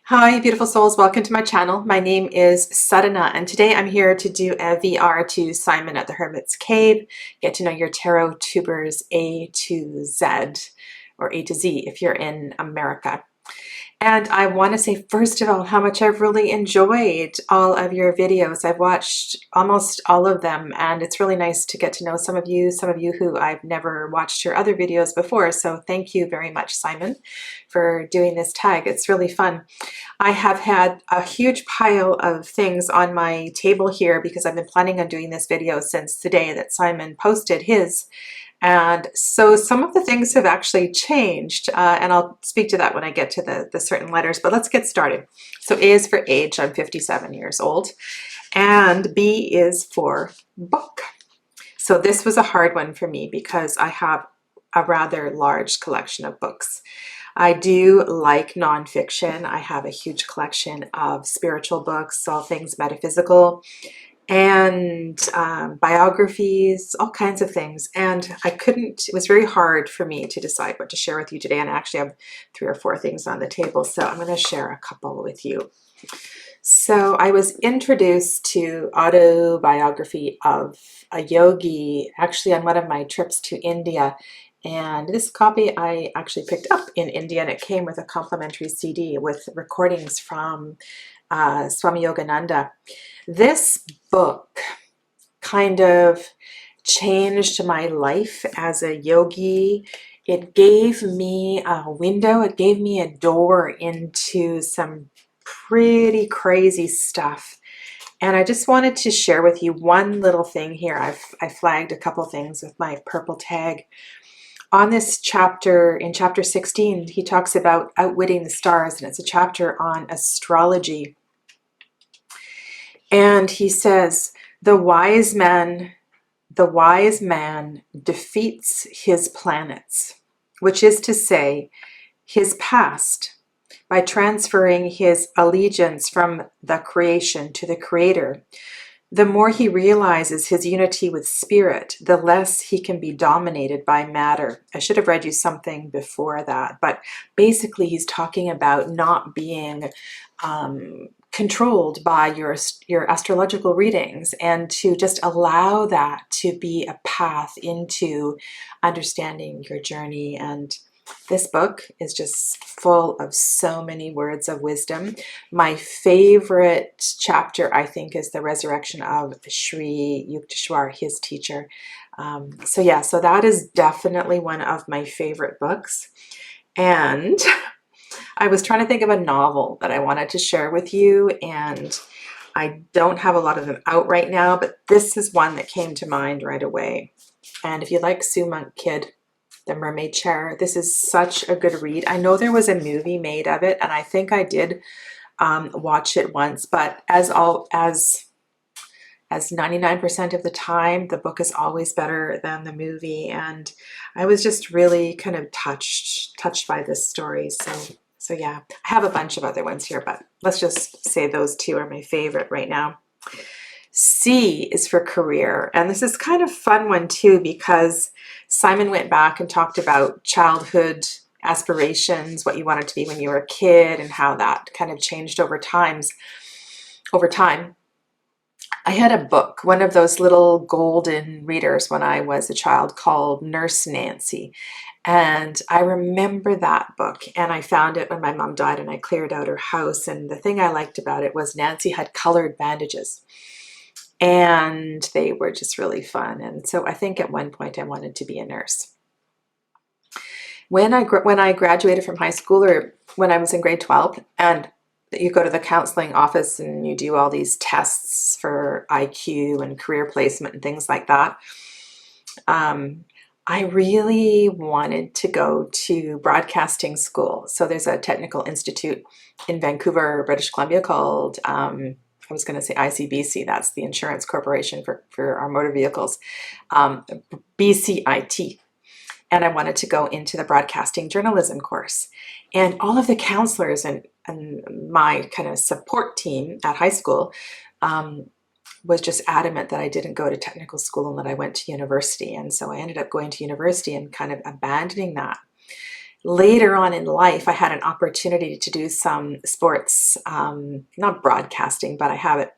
Hi, beautiful souls. Welcome to my channel. My name is Sadhana, and today I'm here to do a VR to Simon at the Hermit's Cave. Get to know your tarot tubers A to Z, or A to Z if you're in America. And I want to say, first of all, how much I've really enjoyed all of your videos. I've watched almost all of them, and it's really nice to get to know some of you who I've never watched your other videos before. So thank you very much, Simon, for doing this tag. It's really fun. I have had a huge pile of things on my table here because I've been planning on doing this video since the day that Simon posted his. And so some of the things have actually changed, and I'll speak to that when I get to the certain letters, but let's get started. So A is for age, I'm 57 years old, and B is for book. So this was a hard one for me because I have a rather large collection of books. I do like nonfiction. I have a huge collection of spiritual books, all things metaphysical, and biographies, all kinds of things. And it was very hard for me to decide what to share with you today. And I actually have 3 or 4 things on the table. So I'm going to share a couple with you. So I was introduced to autobiography of a yogi actually on one of my trips to India. And this copy I actually picked up in India, and it came with a complimentary CD with recordings from Swami Yogananda. This book kind of changed my life as a yogi. It gave me a window, it gave me a door into some pretty crazy stuff. And I just wanted to share with you one little thing here. I flagged a couple things with my purple tag. On this chapter, in chapter 16, he talks about outwitting the stars, and it's a chapter on astrology. And he says, the wise man defeats his planets, which is to say, his past, by transferring his allegiance from the creation to the creator. The more he realizes his unity with spirit, the less he can be dominated by matter. I should have read you something before that, but basically he's talking about not being controlled by your astrological readings, and to just allow that to be a path into understanding your journey. And this book is just full of so many words of wisdom. My favorite chapter, I think, is the resurrection of Sri Yukteswar, his teacher. So that is definitely one of my favorite books. And I was trying to think of a novel that I wanted to share with you, and I don't have a lot of them out right now, but this is one that came to mind right away. And if you like Sue Monk Kidd, The Mermaid Chair, this is such a good read. I know there was a movie made of it, and I think I did watch it once, but as 99% of the time, the book is always better than the movie. And I was just really kind of touched by this story. So yeah, I have a bunch of other ones here, but let's just say those 2 are my favorite right now. C is for career. And this is kind of fun one too, because Simon went back and talked about childhood aspirations, what you wanted to be when you were a kid, and how that kind of changed over time. I had a book, one of those little golden readers when I was a child, called Nurse Nancy. And I remember that book, and I found it when my mom died and I cleared out her house. And the thing I liked about it was Nancy had colored bandages, and they were just really fun. And so I think at one point I wanted to be a nurse. When I graduated from high school, or when I was in grade 12, and you go to the counseling office and you do all these tests for IQ and career placement and things like that, I really wanted to go to broadcasting school. So there's a technical institute in Vancouver, British Columbia called, I was going to say ICBC, that's the Insurance Corporation for our motor vehicles, BCIT. And I wanted to go into the broadcasting journalism course. And all of the counselors and my kind of support team at high school was just adamant that I didn't go to technical school and that I went to university. And so I ended up going to university and kind of abandoning that. later on in life, I had an opportunity to do some sports, not broadcasting, but I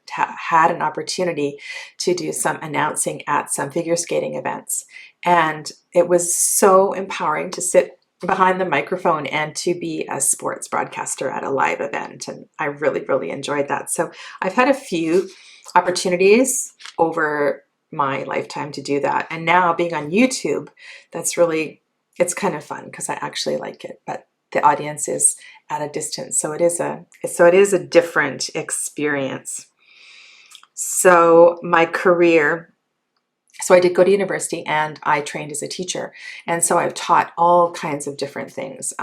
had an opportunity to do some announcing at some figure skating events. And it was so empowering to sit behind the microphone and to be a sports broadcaster at a live event. And I really, really enjoyed that. So I've had a few opportunities over my lifetime to do that. And now being on YouTube, that's really, it's kind of fun because I actually like it, but the audience is at a distance. So it is a different experience. So my career, so I did go to university and I trained as a teacher. And so I've taught all kinds of different things.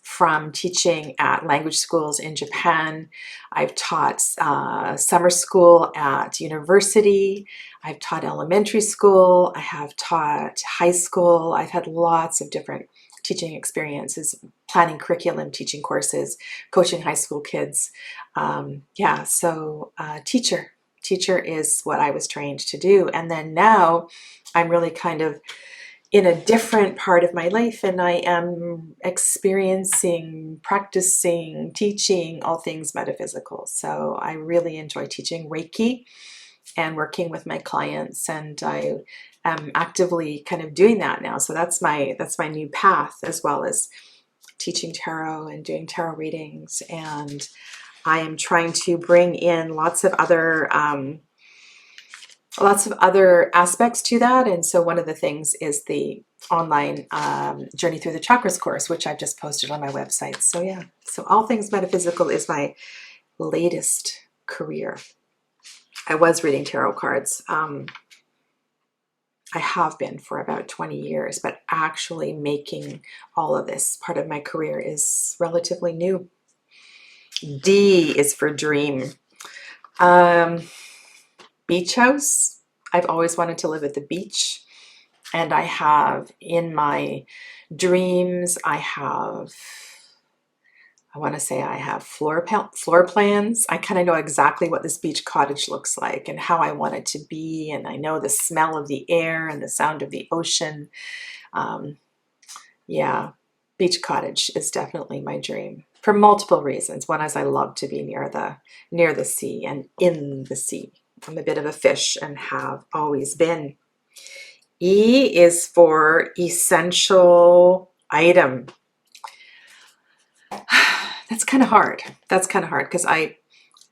From teaching at language schools in Japan, I've taught summer school at university, I've taught elementary school, I have taught high school, I've had lots of different teaching experiences, planning curriculum, teaching courses, coaching high school kids. Yeah, so teacher is what I was trained to do. And then now I'm really kind of in a different part of my life, and I am experiencing, practicing, teaching all things metaphysical. So I really enjoy teaching Reiki and working with my clients, and I am actively kind of doing that now. So that's my new path, as well as teaching tarot and doing tarot readings. And I am trying to bring in lots of other aspects to that. And so one of the things is the online Journey Through the Chakras course, which I've just posted on my website. So yeah, so all things metaphysical is my latest career. I was reading tarot cards. I have been for about 20 years, but actually making all of this part of my career is relatively new. D is for dream. Beach house. I've always wanted to live at the beach, and I have in my dreams, I want to say I have floor plans. I kind of know exactly what this beach cottage looks like and how I want it to be, and I know the smell of the air and the sound of the ocean. Yeah, beach cottage is definitely my dream for multiple reasons. One is I love to be near the sea and in the sea. I'm a bit of a fish and have always been. E is for essential item. That's kind of hard. That's kind of hard because I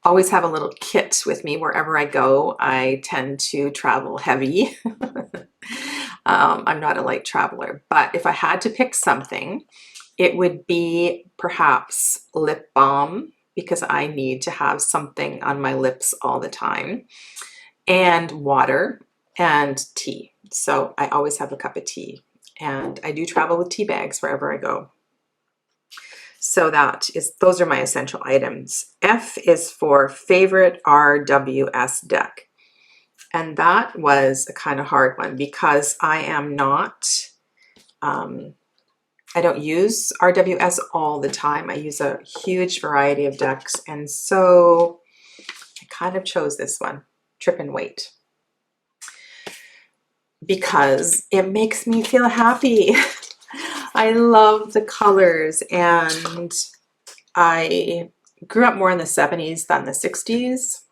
always have a little kit with me wherever I go. I tend to travel heavy. I'm not a light traveler, but if I had to pick something, it would be perhaps lip balm, because I need to have something on my lips all the time, and water and tea. So I always have a cup of tea, and I do travel with tea bags wherever I go. So those are my essential items. F is for favorite RWS deck. And that was a kind of hard one because I am not, I don't use RWS all the time. I use a huge variety of decks. And so I kind of chose this one, Trip and Wait, because it makes me feel happy. I love the colors, and I grew up more in the 70s than the 60s.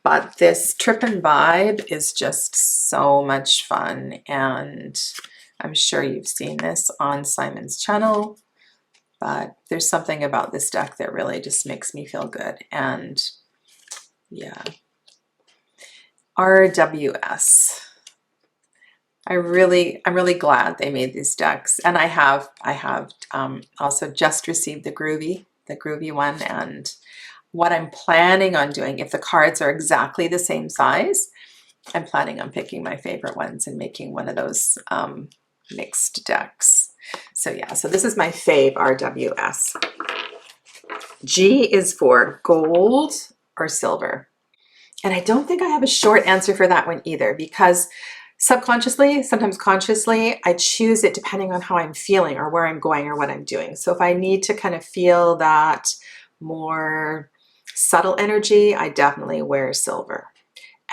But this Trip and Vibe is just so much fun, and I'm sure you've seen this on Simon's channel, but there's something about this deck that really just makes me feel good. And yeah, RWS. I'm really glad they made these decks, and I have also just received the groovy one. And what I'm planning on doing, if the cards are exactly the same size, I'm planning on picking my favorite ones and making one of those mixed decks. So yeah, so this is my fave RWS. G is for gold or silver. And I don't think I have a short answer for that one either, because subconsciously, sometimes consciously, I choose it depending on how I'm feeling or where I'm going or what I'm doing. So if I need to kind of feel that more subtle energy, I definitely wear silver.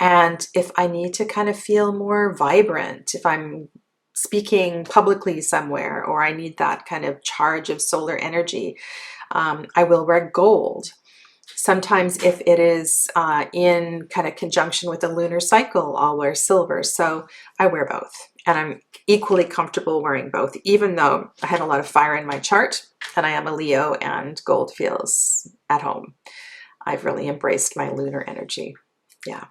And if I need to kind of feel more vibrant, if I'm speaking publicly somewhere, or I need that kind of charge of solar energy, I will wear gold. Sometimes if it is in kind of conjunction with the lunar cycle, I'll wear silver. So I wear both, and I'm equally comfortable wearing both, even though I had a lot of fire in my chart and I am a Leo and gold feels at home. I've really embraced my lunar energy. Yeah.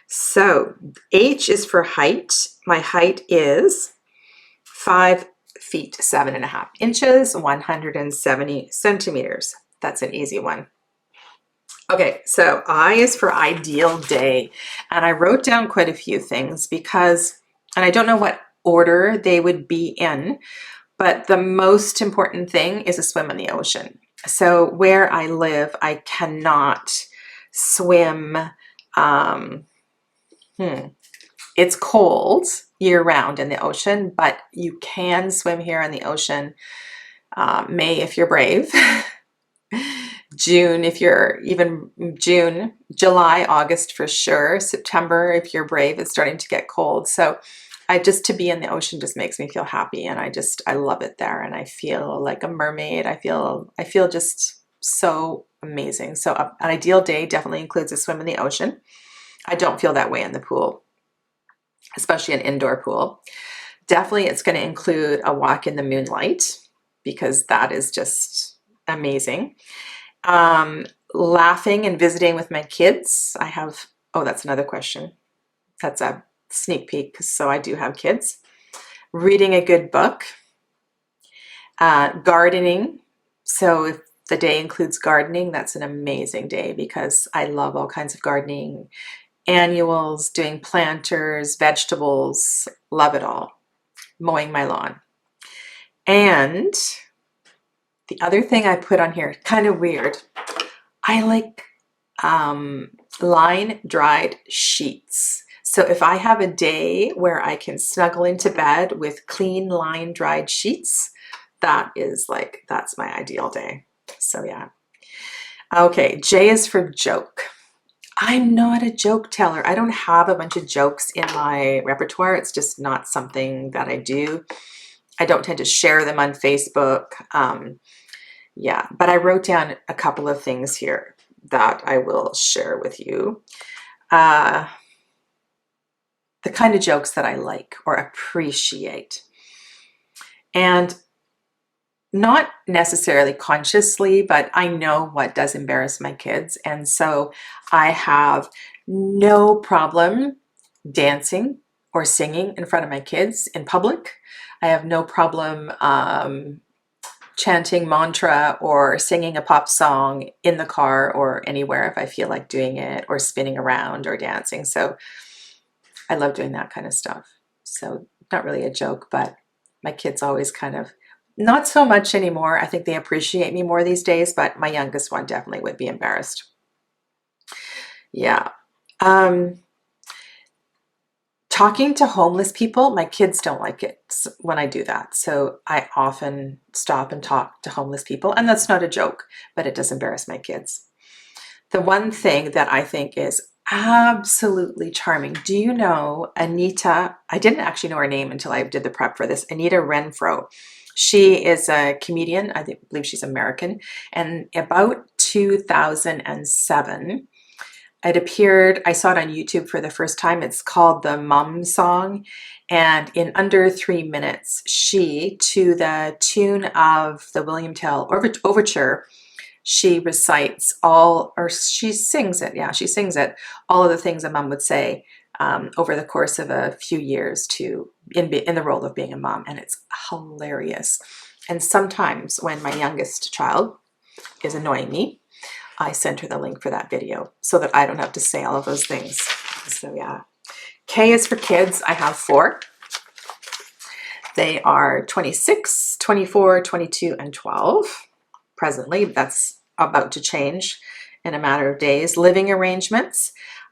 So H is for height. My height is 5 feet 7.5 inches, 170 centimeters. That's an easy one. Okay, so I is for ideal day. And I wrote down quite a few things because, and I don't know what order they would be in, but the most important thing is a swim in the ocean. So where I live, I cannot swim. It's cold year round in the ocean, but you can swim here in the ocean. May if you're brave. June if you're even June, July, August for sure. September if you're brave. It's starting to get cold. So to be in the ocean just makes me feel happy, and I love it there, and I feel like a mermaid. I feel just so amazing. So an ideal day definitely includes a swim in the ocean. I don't feel that way in the pool, especially an indoor pool. Definitely it's going to include a walk in the moonlight, because that is just amazing. Laughing and visiting with my kids. Oh, that's another question. That's a sneak peek, so I do have kids. Reading a good book. Gardening. So if the day includes gardening, that's an amazing day, because I love all kinds of gardening. Annuals, doing planters, vegetables, love it all. Mowing my lawn. And the other thing I put on here, kind of weird, I like line dried sheets. So if I have a day where I can snuggle into bed with clean line dried sheets, that's my ideal day. So yeah. Okay, J is for joke. I'm not a joke teller. I don't have a bunch of jokes in my repertoire. It's just not something that I do. I don't tend to share them on Facebook. Yeah, but I wrote down a couple of things here that I will share with you. The kind of jokes that I like or appreciate. And not necessarily consciously, but I know what does embarrass my kids. And so I have no problem dancing or singing in front of my kids in public. I have no problem chanting mantra or singing a pop song in the car or anywhere if I feel like doing it, or spinning around or dancing. So I love doing that kind of stuff. So not really a joke, but my kids always kind of, not so much anymore. I think they appreciate me more these days, but my youngest one definitely would be embarrassed. Yeah. Talking to homeless people, my kids don't like it when I do that. So I often stop and talk to homeless people, and that's not a joke, but it does embarrass my kids. The one thing that I think is absolutely charming. Do you know Anita? I didn't actually know her name until I did the prep for this. Anita Renfro. She is a comedian. I believe she's American. And about 2007, it appeared, I saw it on YouTube for the first time. It's called the Mum Song. And in under 3 minutes, she, to the tune of the William Tell Overture, she recites she sings it. Yeah, she sings it. All of the things a mom would say over the course of a few years in the role of being a mom. And it's hilarious. And sometimes when my youngest child is annoying me, I send her the link for that video so that I don't have to say all of those things. So yeah. K is for kids. I have 4. They are 26, 24, 22, and 12. Presently, that's about to change in a matter of days. Living arrangements.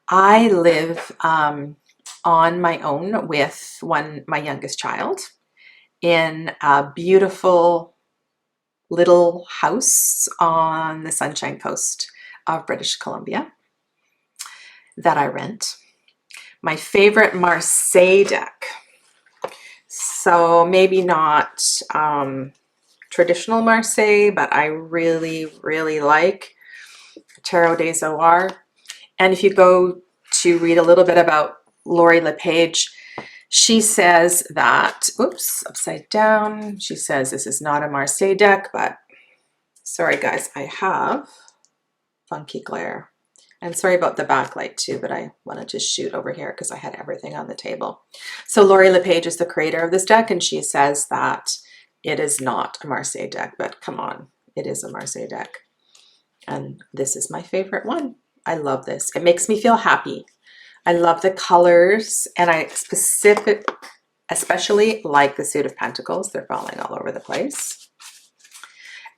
I live on my own with my youngest child in a beautiful little house on the Sunshine Coast of British Columbia that I rent. My favorite Marseille deck. So maybe not traditional Marseille, but I really, really like Tarot des Zohar. And if you go to read a little bit about Lori LePage, she says that, oops, upside down. She says this is not a Marseille deck, but sorry guys, I have funky glare. And sorry about the backlight too, but I wanted to shoot over here because I had everything on the table. So Lori LePage is the creator of this deck, and she says that it is not a Marseille deck, but come on, it is a Marseille deck. And this is my favorite one. I love this. It makes me feel happy. I love the colors, and I especially like the Suit of Pentacles. They're falling all over the place.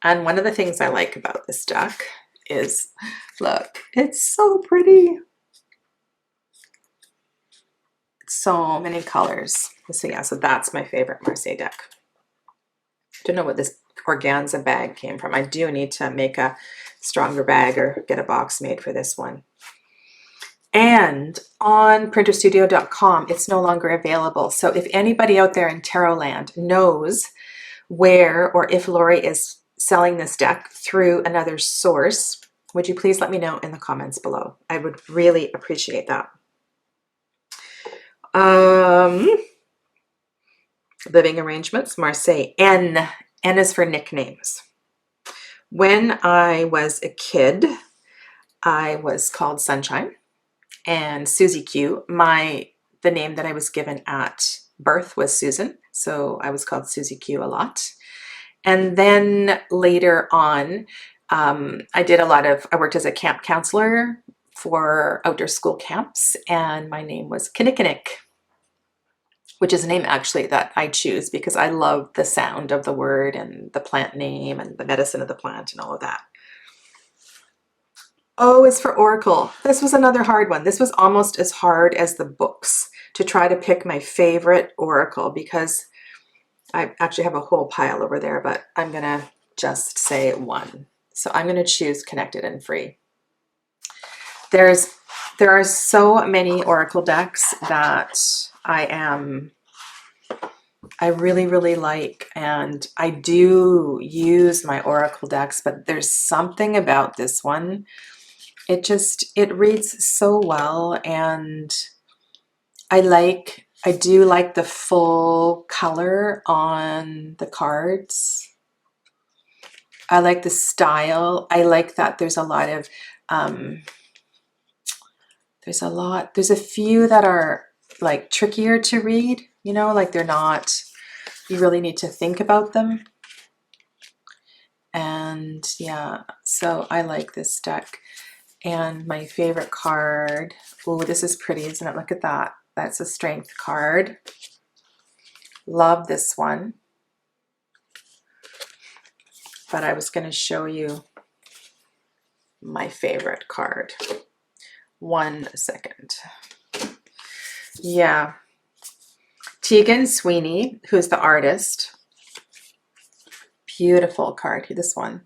And one of the things I like about this deck is, look, it's so pretty. So many colors. So yeah, so that's my favorite Marseille deck. Don't know what this organza bag came from. I do need to make a stronger bag or get a box made for this one. And on printerstudio.com, it's no longer available. So if anybody out there in Tarot land knows where, or if Lori is selling this deck through another source, would you please let me know in the comments below? I would really appreciate that. Living arrangements, Marseille. N is for nicknames. When I was a kid, I was called Sunshine. And Susie Q, the name that I was given at birth was Susan, so I was called Susie Q a lot. And then later on, I worked as a camp counselor for outdoor school camps, and my name was Kinnikinnick, which is a name actually that I choose because I love the sound of the word and the plant name and the medicine of the plant and all of that. O is for Oracle. This was another hard one. This was almost as hard as the books to try to pick my favorite Oracle because I actually have a whole pile over there, but I'm going to just say one. So I'm going to choose Connected and Free. There are so many Oracle decks that I really, really like, and I do use my Oracle decks, but there's something about this one. It reads so well, and I do like the full color on the cards. I like the style. I like that there's a lot of, there's a few that are like trickier to read, you know, like they're not, you really need to think about them. And yeah, so I like this deck. And my favorite card, oh, this is pretty, isn't it? Look at that. That's a strength card. Love this one. But I was going to show you my favorite card. 1 second. Yeah. Tegan Sweeney, who's the artist. Beautiful card. This one.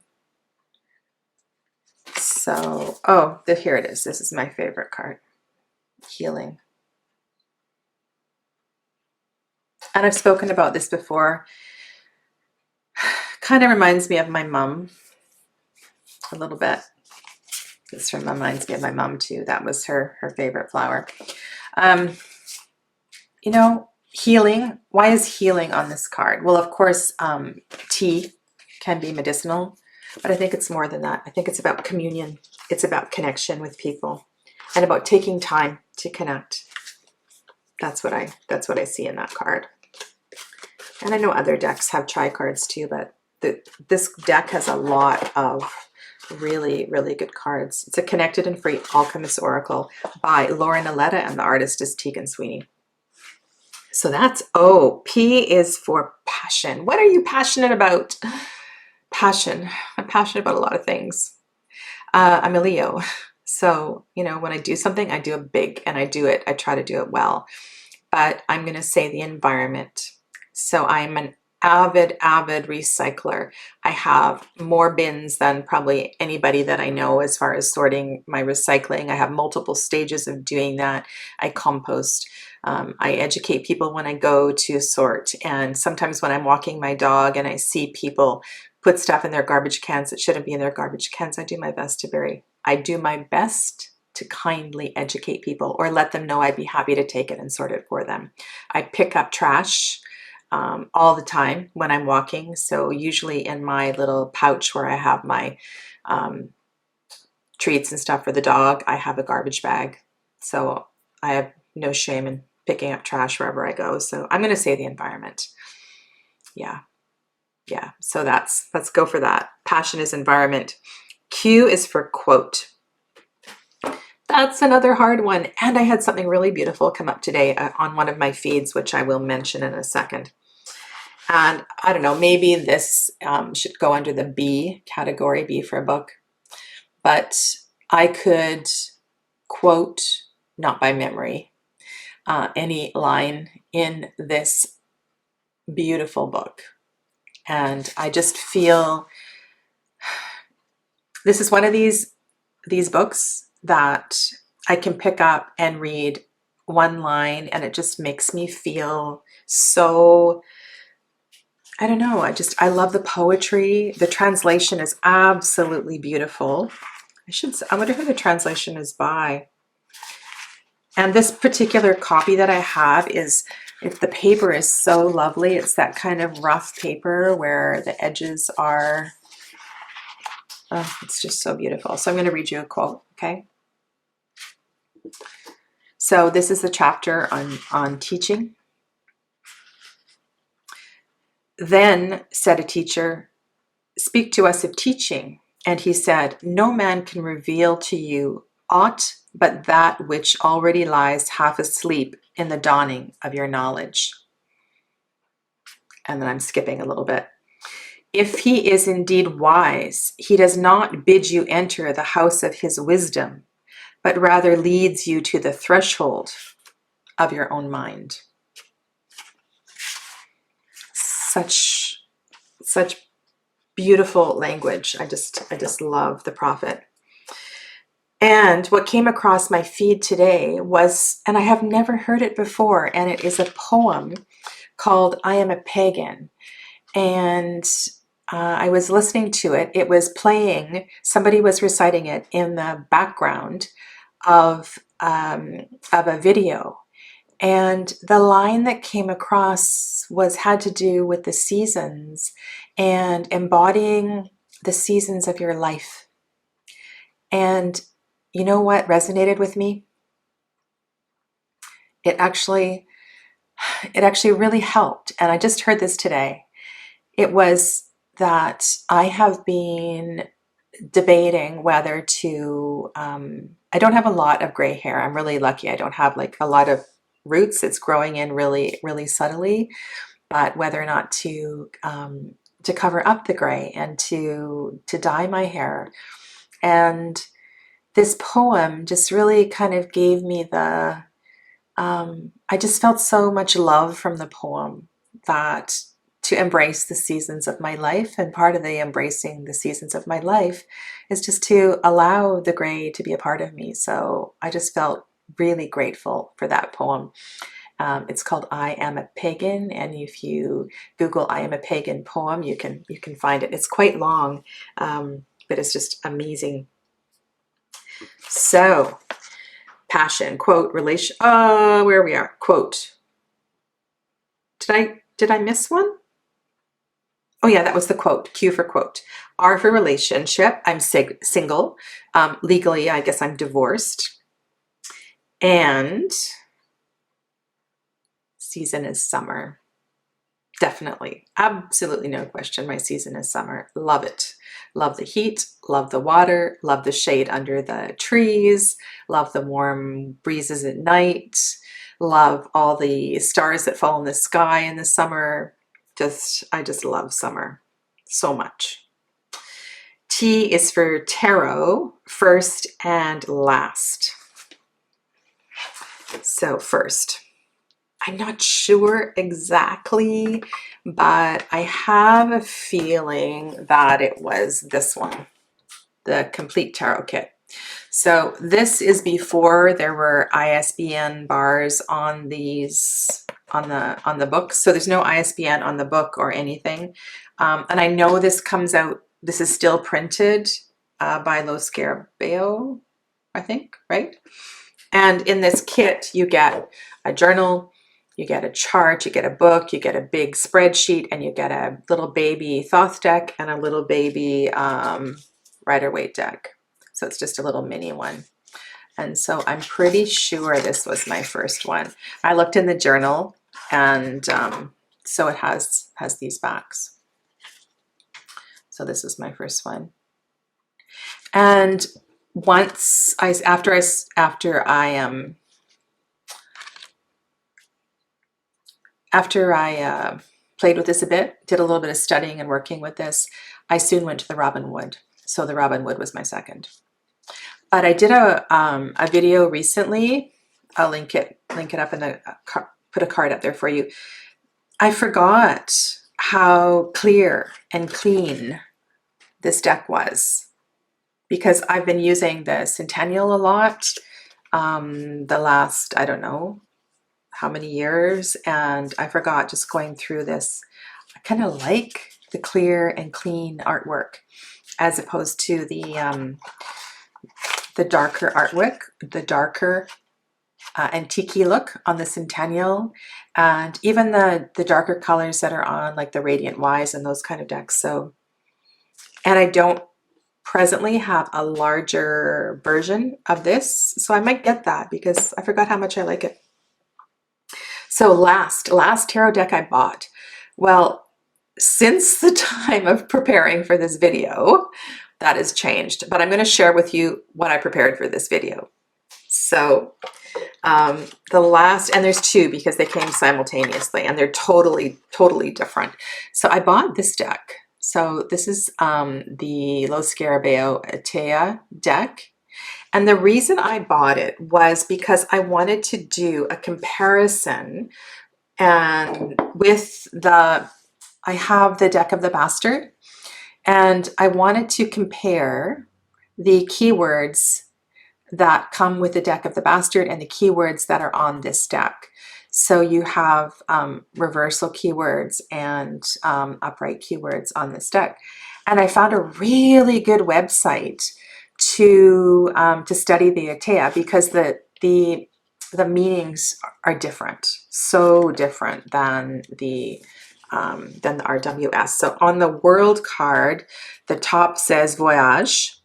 So, oh, here it is. This is my favorite card. Healing. And I've spoken about this before. Kind of reminds me of my mom a little bit. This reminds me of my mom too. That was her favorite flower. You know, healing. Why is healing on this card? Well, of course, tea can be medicinal, but I think it's more than that. I think it's about communion. It's about connection with people and about taking time to connect. That's what I see in that card. And I know other decks have tri-cards too, but this deck has a lot of really, really good cards. It's a Connected and Free Alchemist Oracle by Lauren Aletta, and the artist is Tegan Sweeney. So that's O. P is for passion. What are you passionate about? Passion. I'm passionate about a lot of things. I'm a Leo. So, you know, when I do something, I do it big and I try to do it well. But I'm going to say the environment. So I'm an avid recycler. I have more bins than probably anybody that I know as far as sorting my recycling. I have multiple stages of doing that. I compost. I educate people when I go to sort, and sometimes when I'm walking my dog and I see people put stuff in their garbage cans that shouldn't be in their garbage cans, I do my best to kindly educate people or let them know I'd be happy to take it and sort it for them. I pick up trash all the time when I'm walking. So usually in my little pouch where I have my treats and stuff for the dog, I have a garbage bag. So I have no shame in picking up trash wherever I go. So I'm going to save the environment. Yeah. Yeah. So let's go for that. Passion is environment. Q is for quote. That's another hard one. And I had something really beautiful come up today on one of my feeds, which I will mention in a second. And I don't know, maybe this should go under the B category, B for a book. But I could quote, not by memory, any line in this beautiful book. And I just feel this is one of these books that I can pick up and read one line and it just makes me feel so, I don't know, I love the poetry. The translation is absolutely beautiful. I wonder who the translation is by. And this particular copy that I have the paper is so lovely. It's that kind of rough paper where the edges are, oh, it's just so beautiful. So I'm going to read you a quote, okay? So this is the chapter on teaching. Then said a teacher, "Speak to us of teaching." And he said, "No man can reveal to you aught but that which already lies half asleep in the dawning of your knowledge." And then I'm skipping a little bit. "If he is indeed wise, he does not bid you enter the house of his wisdom, but rather leads you to the threshold of your own mind." Such beautiful language. I just love the prophet. And what came across my feed today was, and I have never heard it before, and it is a poem called "I Am a Pagan." And I was listening to it. It was playing, somebody was reciting it in the background of a video. And the line that came across had to do with the seasons and embodying the seasons of your life. And you know what resonated with me? It actually really helped. And I just heard this today. It was that I have been debating whether to, I don't have a lot of gray hair. I'm really lucky. I don't have like a lot of roots. It's growing in really, really subtly, but whether or not to cover up the gray and to dye my hair. And this poem just really kind of gave me I just felt so much love from the poem that to embrace the seasons of my life. And part of the embracing the seasons of my life is just to allow the gray to be a part of me. So I just felt really grateful for that poem. It's called "I Am a Pagan," and if you Google "I Am a Pagan" poem, you can find it. It's quite long, but it's just amazing. So, passion, quote, relation, where we are, quote. Did I miss one? Oh yeah, that was the quote, Q for quote. R for relationship, I'm single. Legally, I guess I'm divorced. And season is summer. Definitely, absolutely no question, my season is summer. Love it. Love the heat, love the water, love the shade under the trees, love the warm breezes at night, love all the stars that fall in the sky in the summer. I just love summer so much. T is for tarot, first and last. So first, I'm not sure exactly, but I have a feeling that it was this one, the complete tarot kit. So this is before there were ISBN bars on these on the book. So there's no ISBN on the book or anything. And I know this comes out. This is still printed by Lo Scarabeo, I think, right? And in this kit, you get a journal, you get a chart, you get a book, you get a big spreadsheet, and you get a little baby Thoth deck and a little baby Rider-Waite deck. So it's just a little mini one. And so I'm pretty sure this was my first one. I looked in the journal, and so it has these backs. So this was my first one. And once after I played with this a bit, did a little bit of studying and working with this, I soon went to the Robin Wood. So the Robin Wood was my second. But I did a video recently. I'll link it up in the put a card up there for you. I forgot how clear and clean this deck was, because I've been using the Centennial a lot the last, I don't know how many years, and I forgot just going through this. I kind of like the clear and clean artwork as opposed to the darker artwork, the darker antique look on the Centennial, and even the darker colors that are on like the Radiant Wise and those kind of decks. So, and I don't presently have a larger version of this, so I might get that because I forgot how much I like it. So last tarot deck I bought. Well, since the time of preparing for this video, that has changed, but I'm going to share with you what I prepared for this video. So the last, and there's two because they came simultaneously and they're totally different. So I bought this deck. So this is the Lo Scarabeo Atea deck. And the reason I bought it was because I wanted to do a comparison, and with I have the deck of the Bastard, and I wanted to compare the keywords that come with the deck of the Bastard and the keywords that are on this deck. So you have reversal keywords and upright keywords on this deck. And I found a really good website to study the Atea, because the meanings are different, so different than the RWS. So on the world card, the top says voyage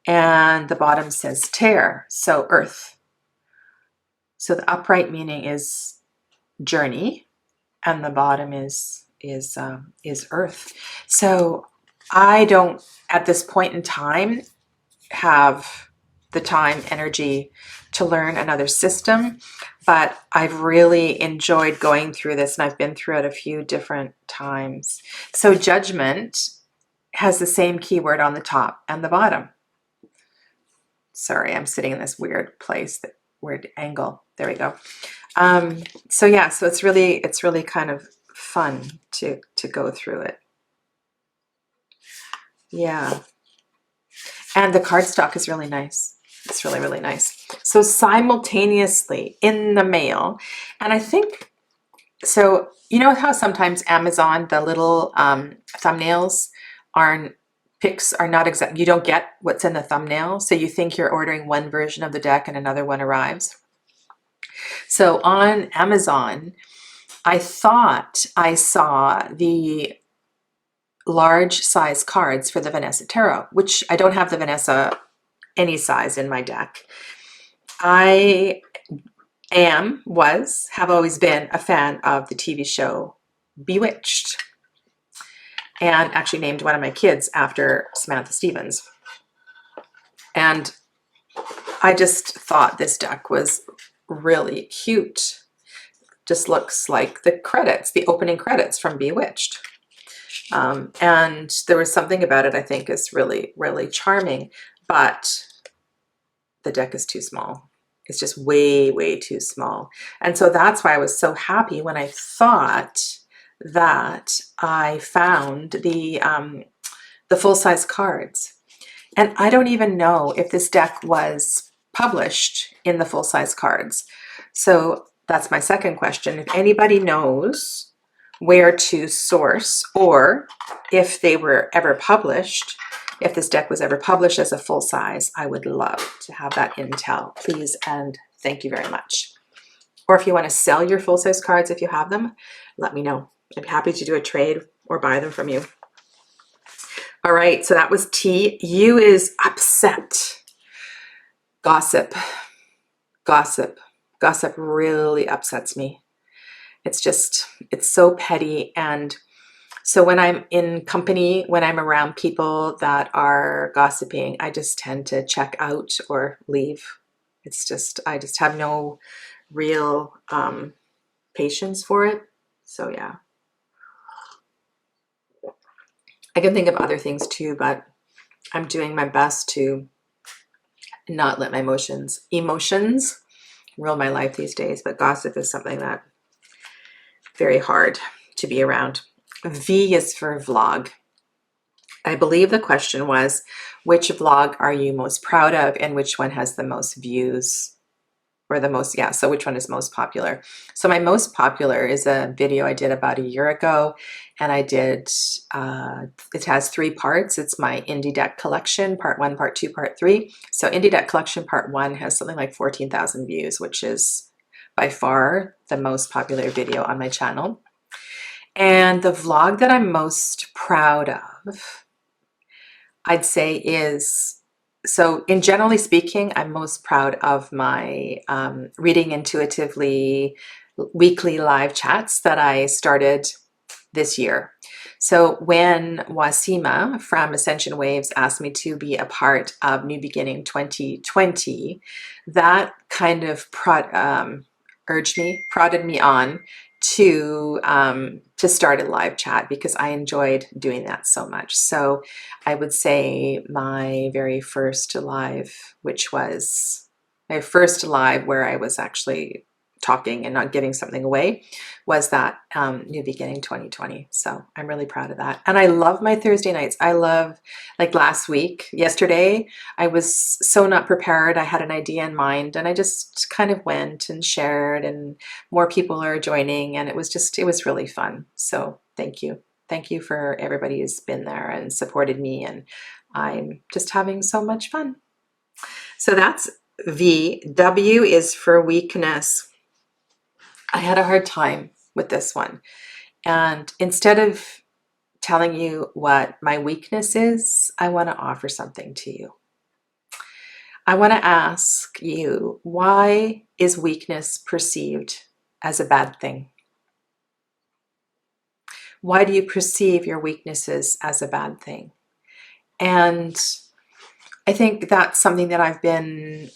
and the bottom says terre, so earth. So the upright meaning is journey, and the bottom is earth. So I don't, at this point in time, have the time, energy to learn another system, but I've really enjoyed going through this, and I've been through it a few different times. So judgment has the same keyword on the top and the bottom. Sorry, I'm sitting in this weird place, that weird angle. There we go. So yeah, so it's really kind of fun to go through it. Yeah. And the cardstock is really nice. It's really nice. So simultaneously in the mail, and I think, so you know how sometimes Amazon, the little thumbnails pics are not exact. You don't get what's in the thumbnail. So you think you're ordering one version of the deck and another one arrives. So on Amazon, I thought I saw the large size cards for the Vanessa Tarot, which I don't have the Vanessa any size in my deck. I have always been a fan of the TV show Bewitched, and actually named one of my kids after Samantha Stevens. And I just thought this deck was really cute. Just looks like the credits, the opening credits from Bewitched. And there was something about it I think is really charming, but the deck is too small. It's just way too small. And so that's why I was so happy when I thought that I found the full-size cards. And I don't even know if this deck was published in the full-size cards. So that's my second question. If anybody knows where to source, or if they were ever published, if this deck was ever published as a full size, I would love to have that intel, please, and thank you very much. Or if you want to sell your full-size cards, if you have them, let me know. I'd be happy to do a trade or buy them from you. All right, so that was T. U is upset. Gossip. Gossip. Gossip really upsets me. It's so petty. And so when I'm in company, when I'm around people that are gossiping, I just tend to check out or leave. I just have no real patience for it. So yeah. I can think of other things too, but I'm doing my best to not let my emotions rule my life these days. But gossip is something that very hard to be around. V is for vlog. I believe the question was, which vlog are you most proud of and which one has the most views? Or the most, yeah, so which one is most popular? So my most popular is a video I did about a year ago, and I did, it has 3 parts. It's my indie deck collection, part 1, part 2, part 3. So indie deck collection part 1 has something like 14,000 views, which is by far the most popular video on my channel. And the vlog that I'm most proud of, I'd say is, so in generally speaking, I'm most proud of my Reading Intuitively weekly live chats that I started this year. So when Wasima from Ascension Waves asked me to be a part of New Beginning 2020, that kind of prodded me on to start a live chat, because I enjoyed doing that so much. So I would say my very first live, which was my first live where I was actually talking and not giving something away, was that New Beginning 2020. So I'm really proud of that. And I love my Thursday nights. I love, like yesterday, I was so not prepared. I had an idea in mind and I just kind of went and shared, and more people are joining, and it was really fun. So thank you. Thank you for everybody who's been there and supported me, and I'm just having so much fun. So that's V. W is for weakness. I had a hard time with this one. And instead of telling you what my weakness is, I want to offer something to you. I want to ask you, why is weakness perceived as a bad thing? Why do you perceive your weaknesses as a bad thing? And I think that's something that I've been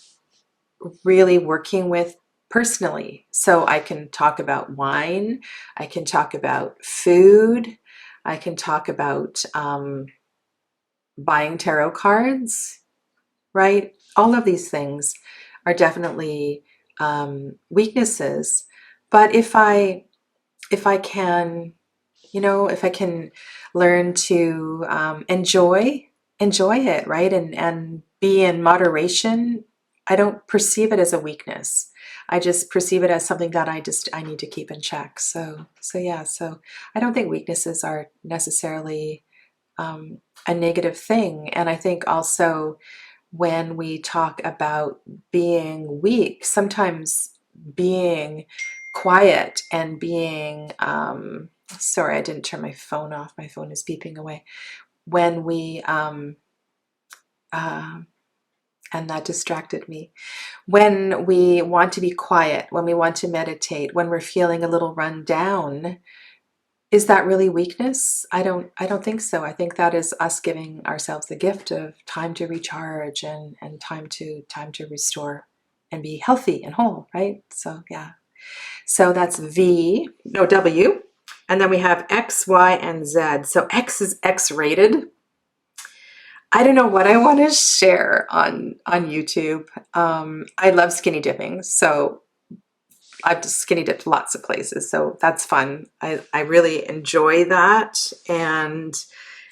really working with personally. So I can talk about wine, I can talk about food, I can talk about buying tarot cards, right? All of these things are definitely weaknesses. But if I can, if I can learn to enjoy it, right? And be in moderation, I don't perceive it as a weakness. I just perceive it as something that I need to keep in check. So yeah, so I don't think weaknesses are necessarily a negative thing. And I think also when we talk about being weak, sometimes being quiet and being, sorry, I didn't turn my phone off. My phone is beeping away. When we, and that distracted me. When we want to be quiet, when we want to meditate, when we're feeling a little run down, is that really weakness? I don't think so. I think that is us giving ourselves the gift of time to recharge and time to restore and be healthy and whole, right? So yeah. So that's W. And then we have X, Y, and Z. So X is X-rated. I don't know what I want to share on YouTube. I love skinny dipping, so I've just skinny dipped lots of places, so that's fun. I really enjoy that, and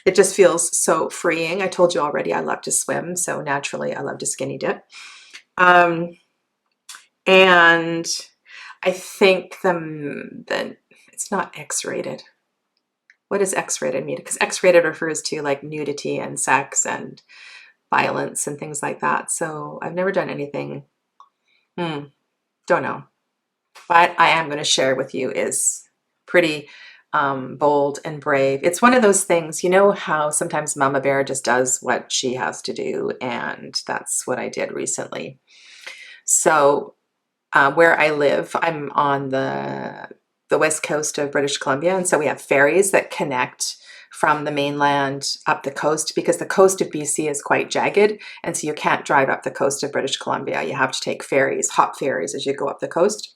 It just feels so freeing. I told you already I love to swim, so naturally I love to skinny dip. Um, and I think the it's not X-rated. What does X-rated mean? Because X-rated refers to like nudity and sex and violence and things like that. So I've never done anything, don't know. What I am going to share with you is pretty bold and brave. It's one of those things, you know how sometimes Mama Bear just does what she has to do, and that's what I did recently. So where I live, I'm on the west coast of British Columbia, and so we have ferries that connect from the mainland up the coast, because the coast of BC is quite jagged, and so you can't drive up the coast of British Columbia. You have to take ferries, hop ferries, as you go up the coast.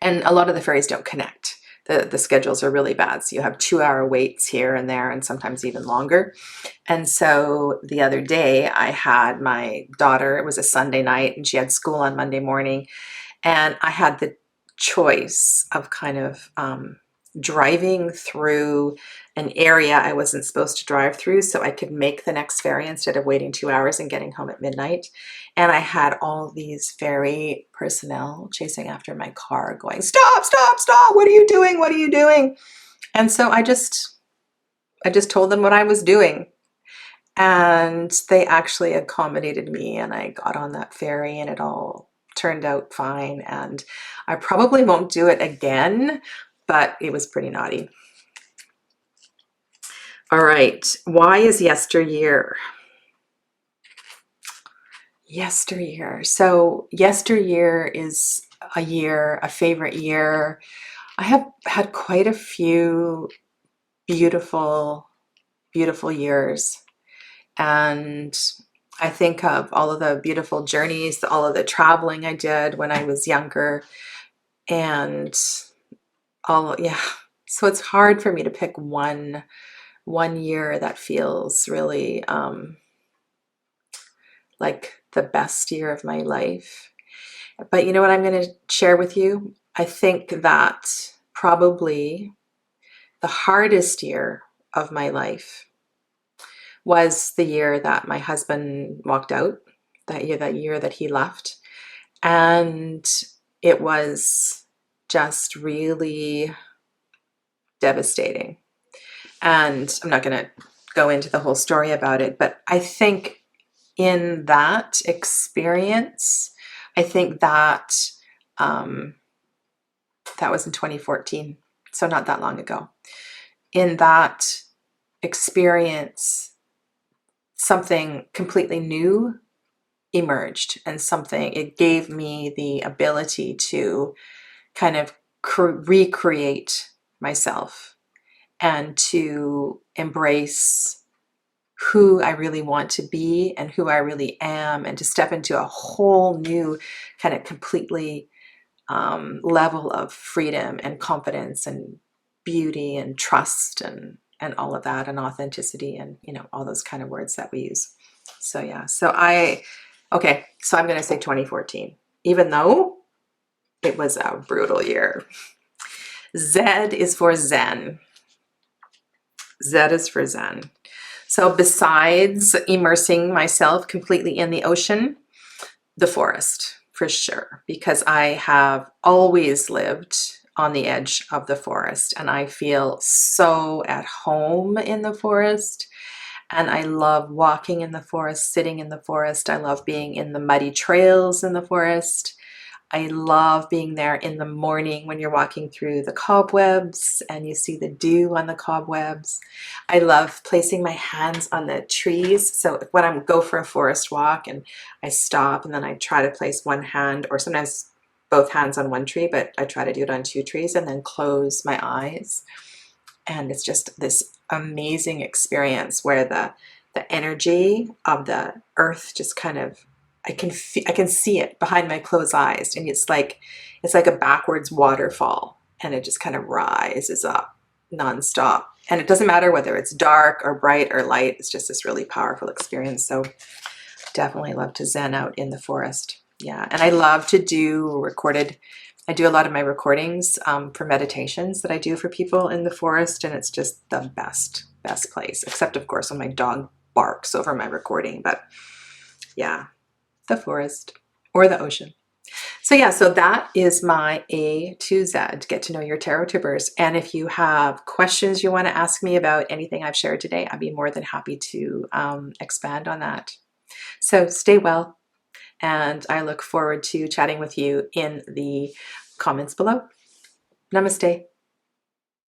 And a lot of the ferries don't connect. The schedules are really bad. So you have 2-hour waits here and there, and sometimes even longer. And so the other day I had my daughter, it was a Sunday night, and she had school on Monday morning. And I had the choice of kind of driving through an area I wasn't supposed to drive through so I could make the next ferry instead of waiting 2 hours and getting home at midnight. And I had all these ferry personnel chasing after my car going, stop, stop, stop. What are you doing? What are you doing? And so I just told them what I was doing. And they actually accommodated me, and I got on that ferry, and it all turned out fine. And I probably won't do it again, but it was pretty naughty. All right. Why is yesteryear? Yesteryear. So yesteryear is a favorite year. I have had quite a few beautiful, beautiful years. And I think of all of the beautiful journeys, all of the traveling I did when I was younger, and yeah. So it's hard for me to pick one year that feels really like the best year of my life. But you know what I'm going to share with you? I think that probably the hardest year of my life was the year that my husband walked out, that year that he left. And it was just really devastating. And I'm not going to go into the whole story about it, but I think in that experience, I think that that was in 2014, so not that long ago. In that experience, something completely new emerged, and it gave me the ability to kind of recreate myself and to embrace who I really want to be and who I really am, and to step into a whole new kind of completely level of freedom and confidence and beauty and trust and all of that, and authenticity, and all those kind of words that we use. So yeah, so I'm going to say 2014, even though it was a brutal year. Z is for Zen. Z is for Zen. So besides immersing myself completely in the ocean, the forest, for sure, because I have always lived on the edge of the forest, and I feel so at home in the forest. And I love walking in the forest, sitting in the forest. I love being in the muddy trails in the forest. I love being there in the morning when you're walking through the cobwebs and you see the dew on the cobwebs. I love placing my hands on the trees. So when I go for a forest walk and I stop, and then I try to place one hand, or sometimes both hands, on one tree, but I try to do it on 2 trees, and then close my eyes. And it's just this amazing experience where the energy of the earth just kind of, I can see it behind my closed eyes, and it's like a backwards waterfall, and it just kind of rises up nonstop. And it doesn't matter whether it's dark or bright or light. It's just this really powerful experience. So definitely love to zen out in the forest. Yeah, and I love to do I do a lot of my recordings for meditations that I do for people in the forest, and it's just the best. best place, except of course when my dog barks over my recording. But yeah, the forest or the ocean. So yeah, so that is my A to Z, get to know your tarot tubers. And if you have questions you want to ask me about anything I've shared today, I'd be more than happy to expand on that. So stay well, and I look forward to chatting with you in the comments below. Namaste.